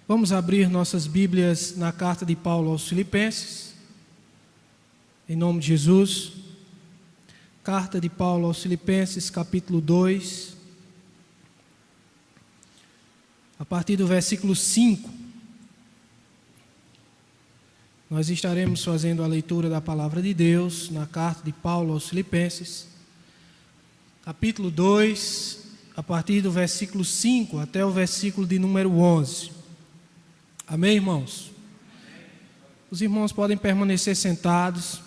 Vamos abrir nossas Bíblias na carta de Paulo aos Filipenses, em nome de Jesus. Carta de Paulo aos Filipenses, capítulo 2, a partir do versículo 5. Nós estaremos fazendo a leitura da palavra de Deus na carta de Paulo aos Filipenses, capítulo 2, a partir do versículo 5 até o versículo de número 11. Amém, irmãos? Os irmãos podem permanecer sentados.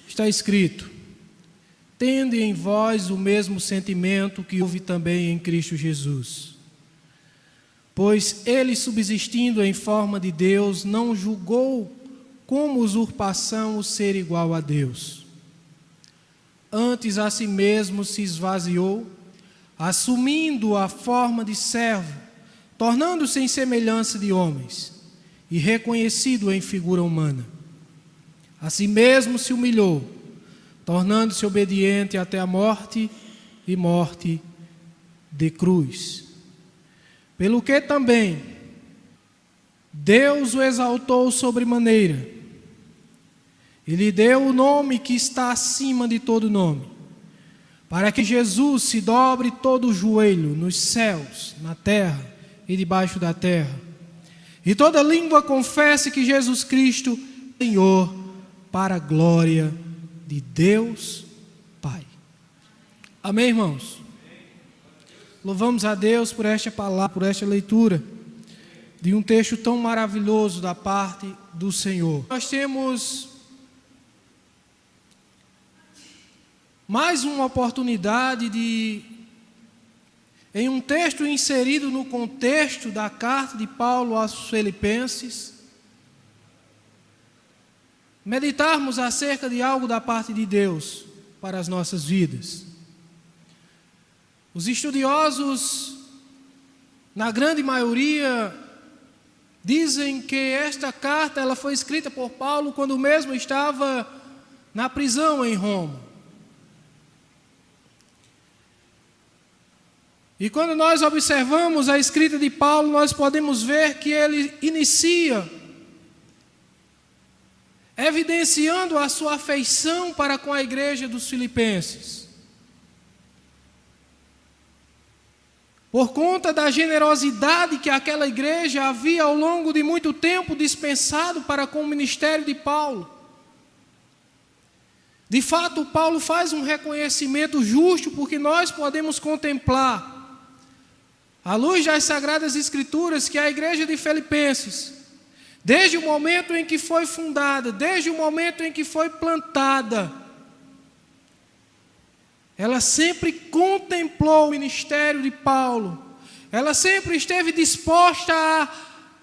Está escrito: tende em vós o mesmo sentimento que houve também em Cristo Jesus. Pois ele, subsistindo em forma de Deus, não julgou como usurpação o ser igual a Deus. Antes a si mesmo se esvaziou, assumindo a forma de servo, tornando-se em semelhança de homens, e reconhecido em figura humana. A si mesmo se humilhou, tornando-se obediente até a morte e morte de cruz. Pelo que também Deus o exaltou sobremaneira, e lhe deu o nome que está acima de todo nome, para que Jesus se dobre todo o joelho nos céus, na terra e debaixo da terra, e toda língua confesse que Jesus Cristo é Senhor, para a glória de Deus Pai. Amém, irmãos? Louvamos a Deus por esta palavra, por esta leitura de um texto tão maravilhoso da parte do Senhor. Nós temos mais uma oportunidade de, em um texto inserido no contexto da carta de Paulo aos Filipenses, meditarmos acerca de algo da parte de Deus para as nossas vidas. Os estudiosos, na grande maioria, dizem que esta carta ela foi escrita por Paulo quando mesmo estava na prisão em Roma. E quando nós observamos a escrita de Paulo, nós podemos ver que ele inicia evidenciando a sua afeição para com a igreja dos Filipenses. Por conta da generosidade que aquela igreja havia ao longo de muito tempo dispensado para com o ministério de Paulo. De fato, Paulo faz um reconhecimento justo, porque nós podemos contemplar, à luz das Sagradas Escrituras, que a igreja de Filipenses, desde o momento em que foi fundada, desde o momento em que foi plantada, ela sempre contemplou o ministério de Paulo, ela sempre esteve disposta a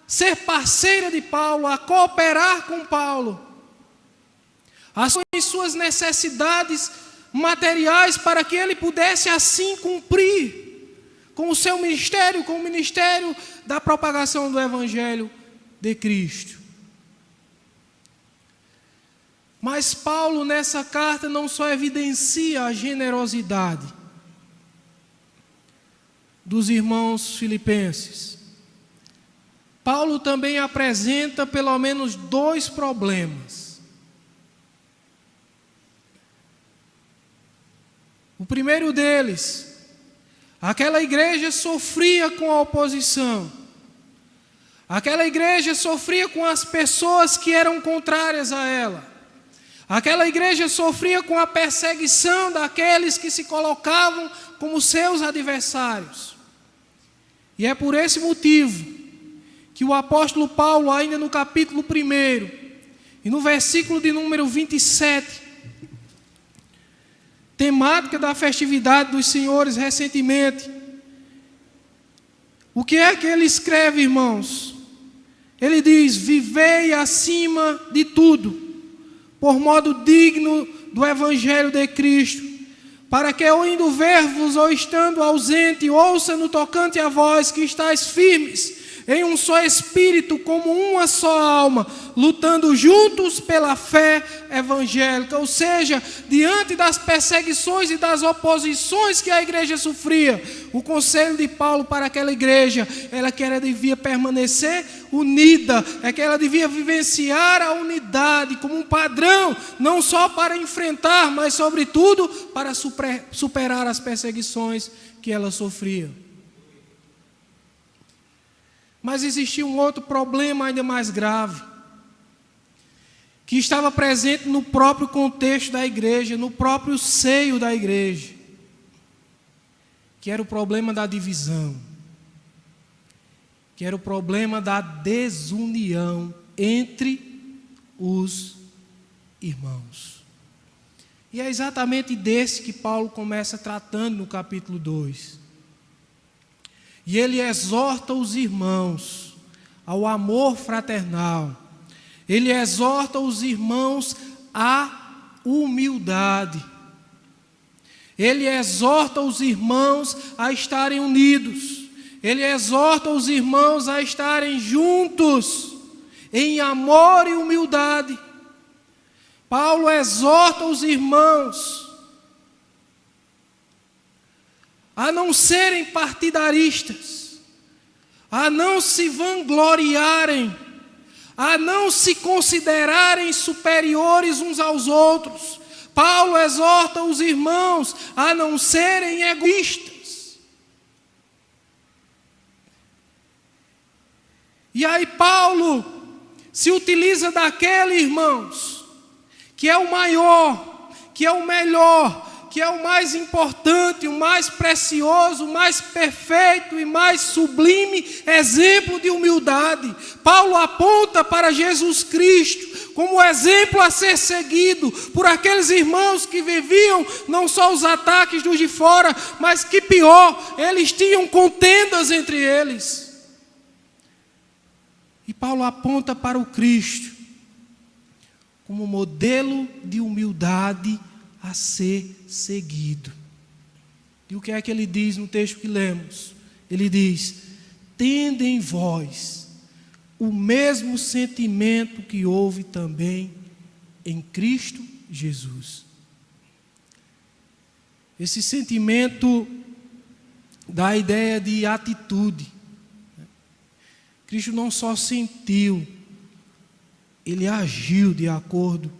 ser parceira de Paulo, a cooperar com Paulo, em suas necessidades materiais, para que ele pudesse assim cumprir com o seu ministério, com o ministério da propagação do Evangelho de Cristo. Mas Paulo, nessa carta, não só evidencia a generosidade dos irmãos filipenses. Paulo também apresenta pelo menos dois problemas. O primeiro deles: aquela igreja sofria com a oposição. Aquela igreja sofria com as pessoas que eram contrárias a ela. Aquela igreja sofria com a perseguição daqueles que se colocavam como seus adversários. E é por esse motivo que o apóstolo Paulo, ainda no capítulo 1 e no versículo de número 27, temática da festividade dos senhores recentemente, o que é que ele escreve, irmãos? Ele diz: vivei acima de tudo, por modo digno do Evangelho de Cristo, para que eu indo ver-vos ou estando ausente, ouça no tocante a vós que estáis firmes, em um só espírito, como uma só alma, lutando juntos pela fé evangélica. Ou seja, diante das perseguições e das oposições que a igreja sofria, o conselho de Paulo para aquela igreja era que ela devia permanecer unida, é que ela devia vivenciar a unidade como um padrão, não só para enfrentar, mas sobretudo para superar as perseguições que ela sofria. Mas existia um outro problema ainda mais grave, que estava presente no próprio contexto da igreja, no próprio seio da igreja, que era o problema da divisão, que era o problema da desunião entre os irmãos. E é exatamente desse que Paulo começa tratando no capítulo 2. E ele exorta os irmãos ao amor fraternal. Ele exorta os irmãos à humildade. Ele exorta os irmãos a estarem unidos. Ele exorta os irmãos a estarem juntos em amor e humildade. Paulo exorta os irmãos a não serem partidaristas, a não se vangloriarem, a não se considerarem superiores uns aos outros. Paulo exorta os irmãos a não serem egoístas. E aí Paulo se utiliza daquele, irmãos, que é o maior, que é o melhor, que é o mais importante, o mais precioso, o mais perfeito e mais sublime exemplo de humildade. Paulo aponta para Jesus Cristo como exemplo a ser seguido por aqueles irmãos que viviam não só os ataques dos de fora, mas que pior, eles tinham contendas entre eles. E Paulo aponta para o Cristo como modelo de humildade a ser seguido. E o que é que ele diz no texto que lemos? Ele diz: tende em vós o mesmo sentimento que houve também em Cristo Jesus. Esse sentimento dá a ideia de atitude. Cristo não só sentiu, ele agiu de acordo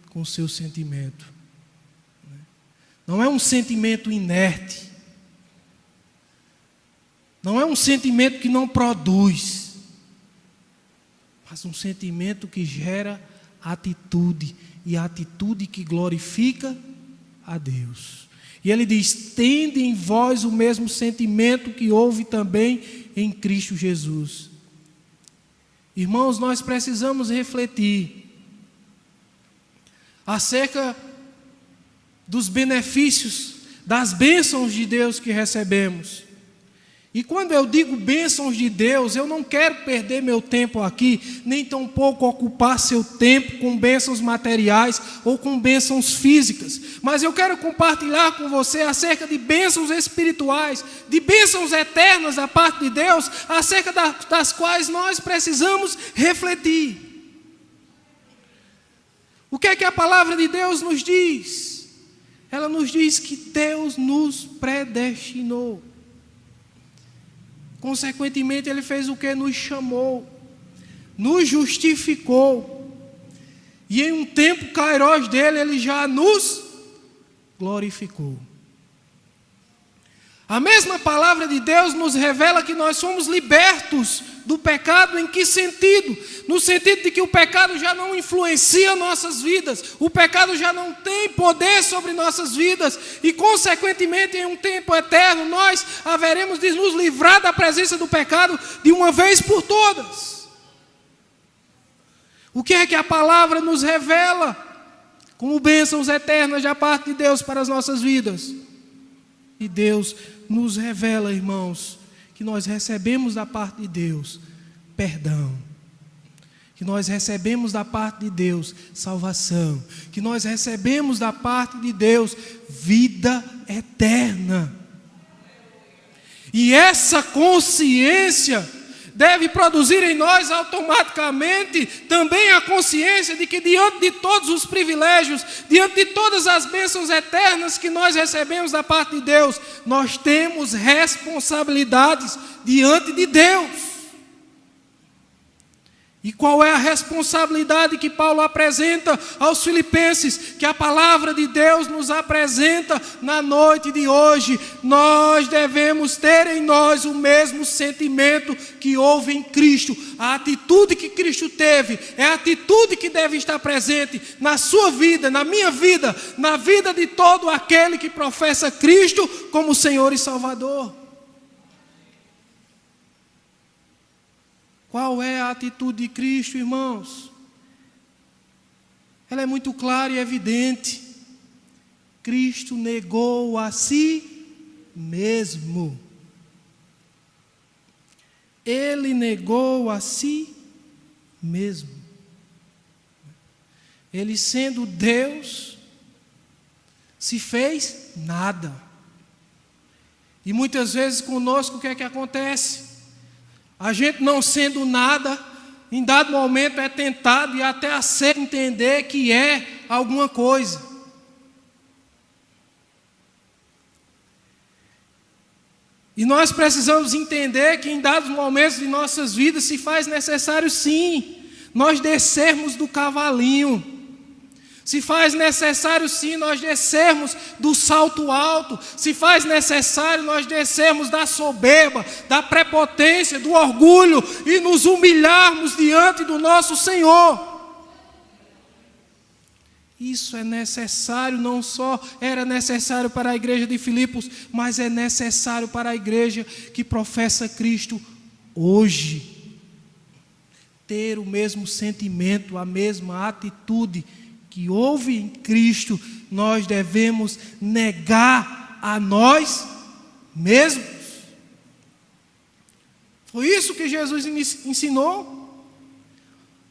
com o seu sentimento. Não é um sentimento inerte. Não é um sentimento que não produz, mas um sentimento que gera atitude, e a atitude que glorifica a Deus. E ele diz: tende em vós o mesmo sentimento que houve também em Cristo Jesus. Irmãos, nós precisamos refletir acerca dos benefícios, das bênçãos de Deus que recebemos. E quando eu digo bênçãos de Deus, eu não quero perder meu tempo aqui, nem tampouco ocupar seu tempo com bênçãos materiais ou com bênçãos físicas. Mas eu quero compartilhar com você acerca de bênçãos espirituais, de bênçãos eternas da parte de Deus, acerca das quais nós precisamos refletir. O que é que a palavra de Deus nos diz? Ela nos diz que Deus nos predestinou. Consequentemente, Ele fez o que? Nos chamou, nos justificou. E em um tempo kairós dele, Ele já nos glorificou. A mesma palavra de Deus nos revela que nós somos libertos do pecado. Em que sentido? No sentido de que o pecado já não influencia nossas vidas, o pecado já não tem poder sobre nossas vidas, e consequentemente em um tempo eterno nós haveremos de nos livrar da presença do pecado de uma vez por todas. O que é que a palavra nos revela como bênçãos eternas da parte de Deus para as nossas vidas? E Deus nos revela, irmãos, que nós recebemos da parte de Deus perdão, que nós recebemos da parte de Deus salvação, que nós recebemos da parte de Deus vida eterna. E essa consciência deve produzir em nós automaticamente também a consciência de que diante de todos os privilégios, diante de todas as bênçãos eternas que nós recebemos da parte de Deus, nós temos responsabilidades diante de Deus. E qual é a responsabilidade que Paulo apresenta aos filipenses, que a palavra de Deus nos apresenta na noite de hoje? Nós devemos ter em nós o mesmo sentimento que houve em Cristo. A atitude que Cristo teve é a atitude que deve estar presente na sua vida, na minha vida, na vida de todo aquele que professa Cristo como Senhor e Salvador. Qual é a atitude de Cristo, irmãos? Ela é muito clara e evidente. Cristo negou a si mesmo. Ele negou a si mesmo. Ele, sendo Deus, se fez nada. E muitas vezes conosco o que é que acontece? A gente, não sendo nada, em dado momento é tentado e até aceita entender que é alguma coisa. E nós precisamos entender que em dados momentos de nossas vidas se faz necessário, sim, nós descermos do cavalinho. Se faz necessário, sim, nós descermos do salto alto. Se faz necessário nós descermos da soberba, da prepotência, do orgulho e nos humilharmos diante do nosso Senhor. Isso é necessário, não só era necessário para a igreja de Filipos, mas é necessário para a igreja que professa Cristo hoje. Ter o mesmo sentimento, a mesma atitude que houve em Cristo, nós devemos negar a nós mesmos. Foi isso que Jesus ensinou.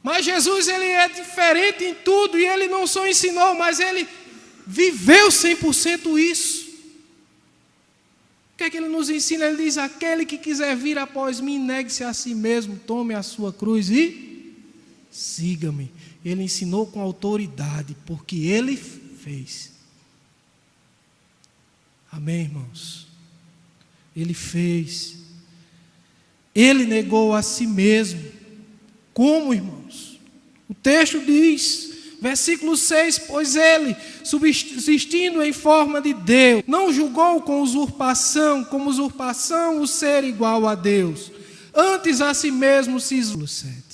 Mas Jesus, ele é diferente em tudo, e ele não só ensinou, mas ele viveu 100% isso. O que é que ele nos ensina? Ele diz: aquele que quiser vir após mim, negue-se a si mesmo, tome a sua cruz e siga-me. Ele ensinou com autoridade, porque ele fez. Amém, irmãos? Ele fez. Ele negou a si mesmo. Como, irmãos? O texto diz, versículo 6, pois ele, subsistindo em forma de Deus, não julgou com usurpação, como usurpação o ser igual a Deus. Antes a si mesmo se esvaziou. 7.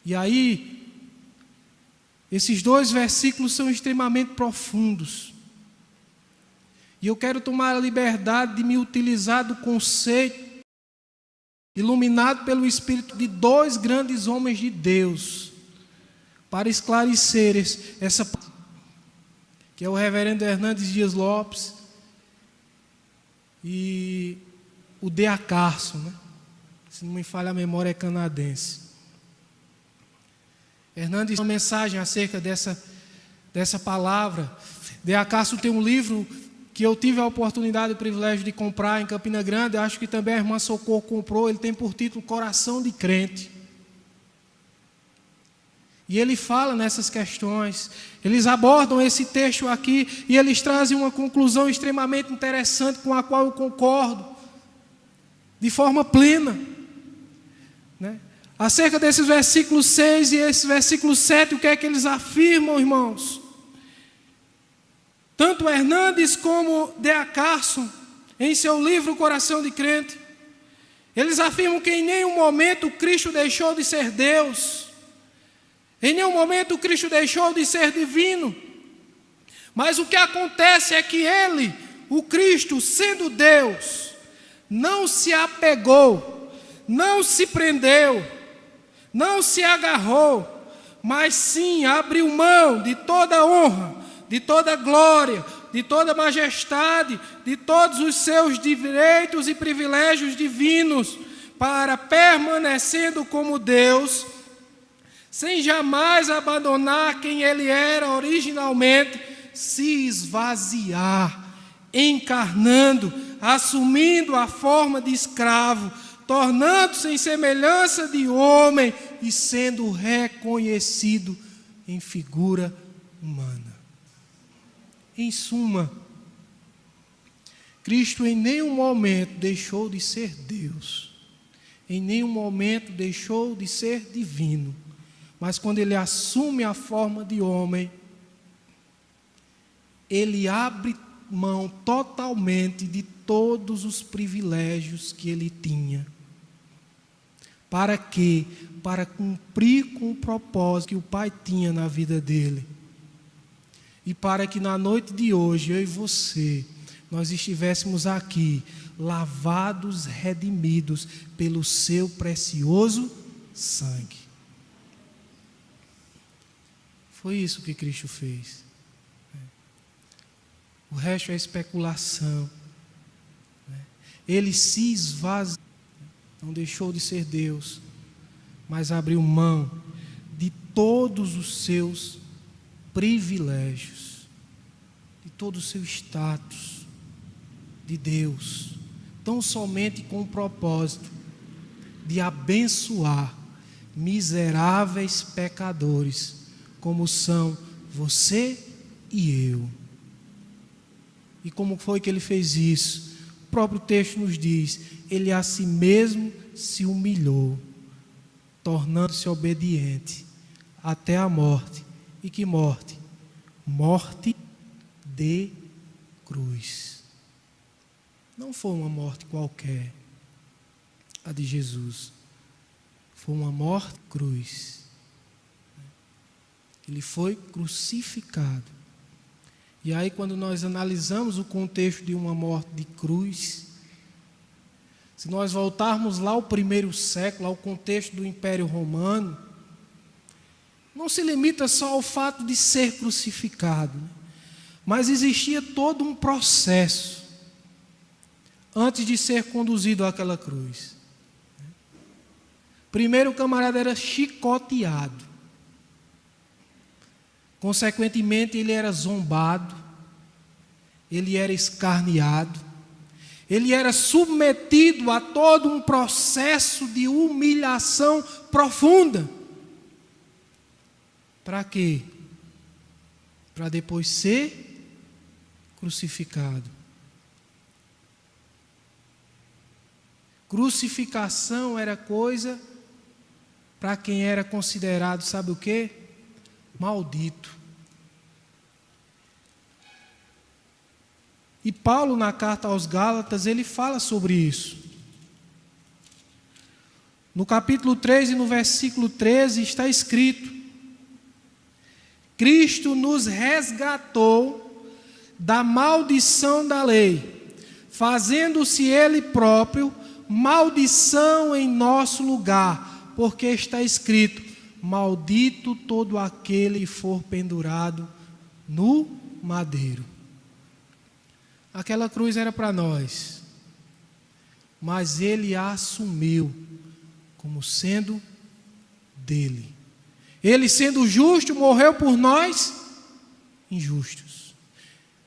E aí, esses dois versículos são extremamente profundos. E eu quero tomar a liberdade de me utilizar do conceito iluminado pelo Espírito de dois grandes homens de Deus para esclarecer essa parte, que é o reverendo Hernandes Dias Lopes e o D.A. Carson, né? Se não me falha a memória, é canadense. Hernandes, uma mensagem acerca dessa palavra. D.A. Carson tem um livro que eu tive a oportunidade e o privilégio de comprar em Campina Grande. Acho que também a irmã Socorro comprou. Ele tem por título Coração de Crente. E ele fala nessas questões. Eles abordam esse texto aqui e eles trazem uma conclusão extremamente interessante, com a qual eu concordo de forma plena, né? Acerca desses versículos 6 e esse versículo 7, o que é que eles afirmam, irmãos? Tanto Hernandes como D.A. Carson, em seu livro Coração de Crente, eles afirmam que em nenhum momento Cristo deixou de ser Deus, em nenhum momento Cristo deixou de ser divino, mas o que acontece é que ele, o Cristo, sendo Deus, não se apegou, não se prendeu, não se agarrou, mas sim abriu mão de toda honra, de toda glória, de toda majestade, de todos os seus direitos e privilégios divinos, para, permanecendo como Deus, sem jamais abandonar quem ele era originalmente, se esvaziar, encarnando, assumindo a forma de escravo, tornando-se em semelhança de homem e sendo reconhecido em figura humana. Em suma, Cristo em nenhum momento deixou de ser Deus, em nenhum momento deixou de ser divino, mas quando Ele assume a forma de homem, Ele abre mão totalmente de todos os privilégios que Ele tinha. Para quê? Para cumprir com o propósito que o Pai tinha na vida dele. E para que na noite de hoje, eu e você, nós estivéssemos aqui, lavados, redimidos pelo seu precioso sangue. Foi isso que Cristo fez. O resto é especulação. Ele se esvaziou, não deixou de ser Deus, mas abriu mão de todos os seus privilégios, de todo o seu status de Deus, tão somente com o propósito de abençoar miseráveis pecadores, como são você e eu. E como foi que Ele fez isso? O próprio texto nos diz: Ele a si mesmo se humilhou, tornando-se obediente até a morte. E que morte? Morte de cruz. Não foi uma morte qualquer, a de Jesus. Foi uma morte de cruz. Ele foi crucificado. E aí, quando nós analisamos o contexto de uma morte de cruz, se nós voltarmos lá ao primeiro século, ao contexto do Império Romano, não se limita só ao fato de ser crucificado, mas existia todo um processo antes de ser conduzido àquela cruz. Primeiro, o camarada era chicoteado. Consequentemente, ele era zombado, ele era escarneado, ele era submetido a todo um processo de humilhação profunda. Para quê? Para depois ser crucificado. Crucificação era coisa para quem era considerado, sabe o quê? Maldito. E Paulo, na carta aos Gálatas, ele fala sobre isso. No capítulo 3 e no versículo 13 está escrito: Cristo nos resgatou da maldição da lei, fazendo-se Ele próprio maldição em nosso lugar, porque está escrito: maldito todo aquele que for pendurado no madeiro. Aquela cruz era para nós, mas Ele a assumiu como sendo dele. Ele, sendo justo, morreu por nós, injustos.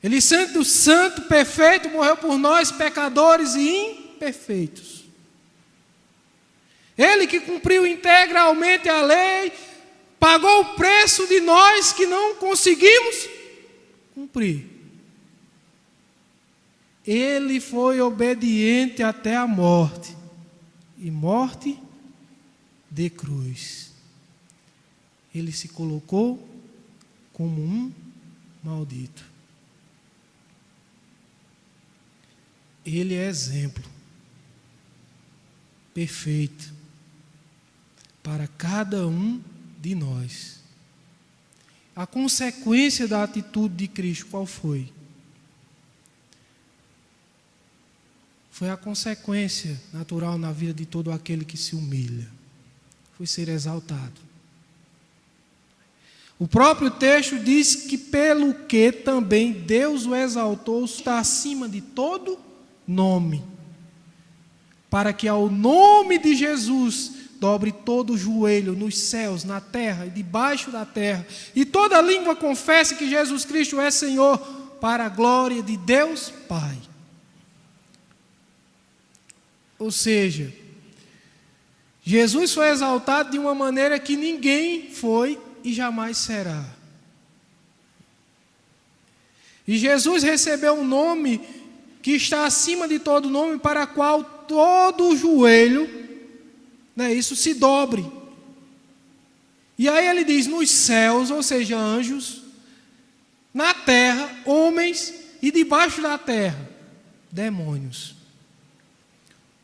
Ele, sendo santo, perfeito, morreu por nós, pecadores e imperfeitos. Ele que cumpriu integralmente a lei, pagou o preço de nós que não conseguimos cumprir. Ele foi obediente até a morte, e morte de cruz. Ele se colocou como um maldito. Ele é exemplo perfeito para cada um de nós. A consequência da atitude de Cristo, qual foi? Foi a consequência natural na vida de todo aquele que se humilha. Foi ser exaltado. O próprio texto diz que pelo que também Deus o exaltou, está acima de todo nome, para que ao nome de Jesus dobre todo o joelho nos céus, na terra e debaixo da terra, e toda língua confesse que Jesus Cristo é Senhor, para a glória de Deus Pai. Ou seja, Jesus foi exaltado de uma maneira que ninguém foi e jamais será. E Jesus recebeu um nome que está acima de todo nome, para o qual todo o joelho, isso se dobre. E aí ele diz, nos céus, ou seja, anjos, na terra, homens, e debaixo da terra, demônios.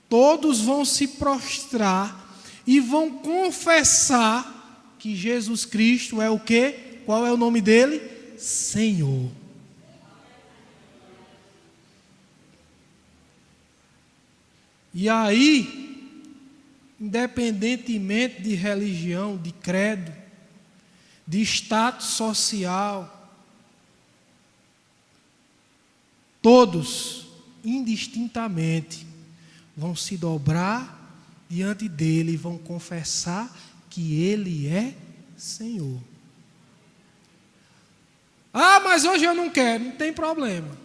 Todos vão se prostrar e vão confessar que Jesus Cristo é o quê? Qual é o nome dele? Senhor. E aí, independentemente de religião, de credo, de status social, todos, indistintamente, vão se dobrar diante dele e vão confessar que ele é Senhor. Ah, mas hoje eu não quero, não tem problema.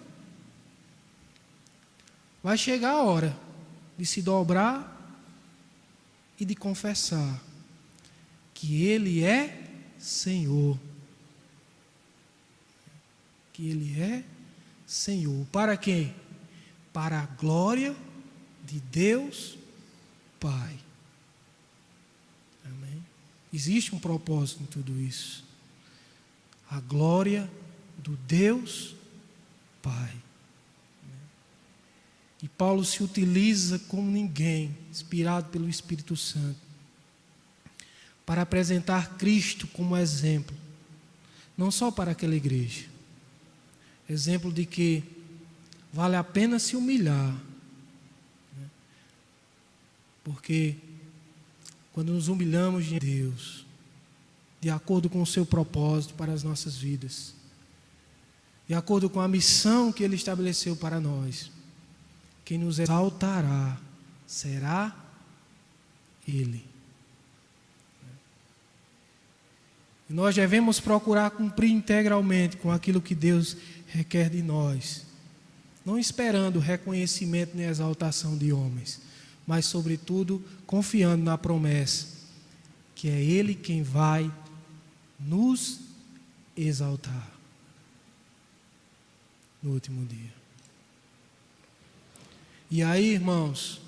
Vai chegar a hora de se dobrar e de confessar que ele é Senhor. Que ele é Senhor. Para quem? Para a glória de Deus Pai. Amém? Existe um propósito em tudo isso. A glória do Deus Pai. E Paulo se utiliza como ninguém, inspirado pelo Espírito Santo, para apresentar Cristo como exemplo, não só para aquela igreja, exemplo de que vale a pena se humilhar, porque quando nos humilhamos de Deus, de acordo com o seu propósito para as nossas vidas, de acordo com a missão que Ele estabeleceu para nós, quem nos exaltará será Ele. E nós devemos procurar cumprir integralmente com aquilo que Deus requer de nós, não esperando reconhecimento nem exaltação de homens, mas sobretudo confiando na promessa que é Ele quem vai nos exaltar no último dia. E aí, irmãos,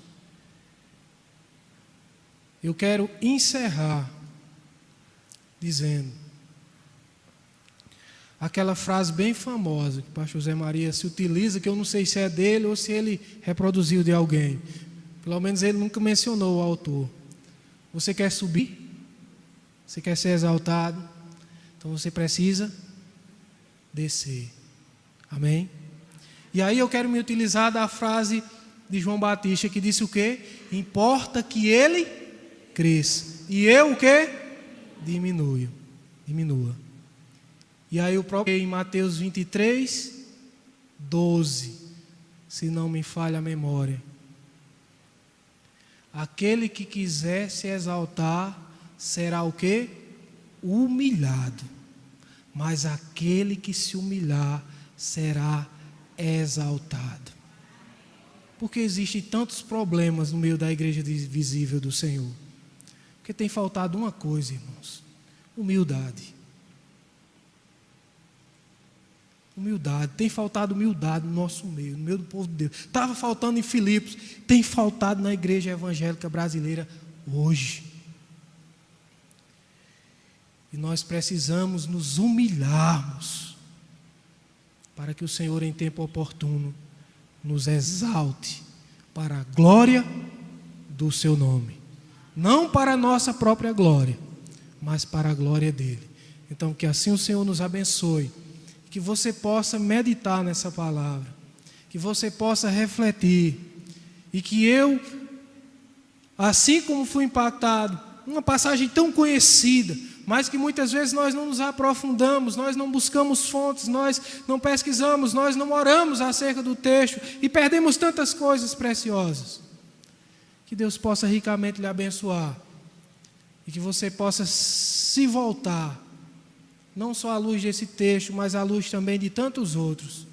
eu quero encerrar dizendo aquela frase bem famosa que o pastor José Maria se utiliza, que eu não sei se é dele ou se ele reproduziu de alguém. Pelo menos ele nunca mencionou o autor. Você quer subir? Você quer ser exaltado? Então você precisa descer. Amém? E aí eu quero me utilizar da frase de João Batista, que disse o quê? Importa que ele cresça e eu o quê? Diminua. E aí o próprio em Mateus 23, 12, se não me falha a memória. Aquele que quiser se exaltar será o quê? Humilhado. Mas aquele que se humilhar será exaltado. Porque existem tantos problemas no meio da igreja visível do Senhor? Porque tem faltado uma coisa, irmãos: humildade. Humildade. Tem faltado humildade no nosso meio, no meio do povo de Deus. Estava faltando em Filipos, tem faltado na igreja evangélica brasileira hoje. E nós precisamos nos humilharmos para que o Senhor, em tempo oportuno, nos exalte para a glória do seu nome. Não para a nossa própria glória, mas para a glória dele. Então, que assim o Senhor nos abençoe, que você possa meditar nessa palavra, que você possa refletir, e que eu, assim como fui impactado, uma passagem tão conhecida, mas que muitas vezes nós não nos aprofundamos, nós não buscamos fontes, nós não pesquisamos, nós não oramos acerca do texto e perdemos tantas coisas preciosas. Que Deus possa ricamente lhe abençoar e que você possa se voltar, não só à luz desse texto, mas à luz também de tantos outros,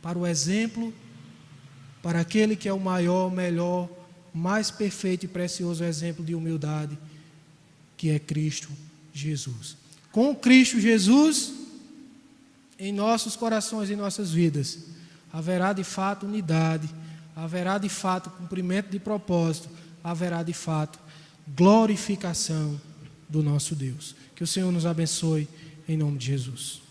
para o exemplo, para aquele que é o maior, melhor mais perfeito e precioso exemplo de humildade, que é Cristo Jesus. Com Cristo Jesus, em nossos corações e nossas vidas, haverá de fato unidade, haverá de fato cumprimento de propósito, haverá de fato glorificação do nosso Deus. Que o Senhor nos abençoe, em nome de Jesus.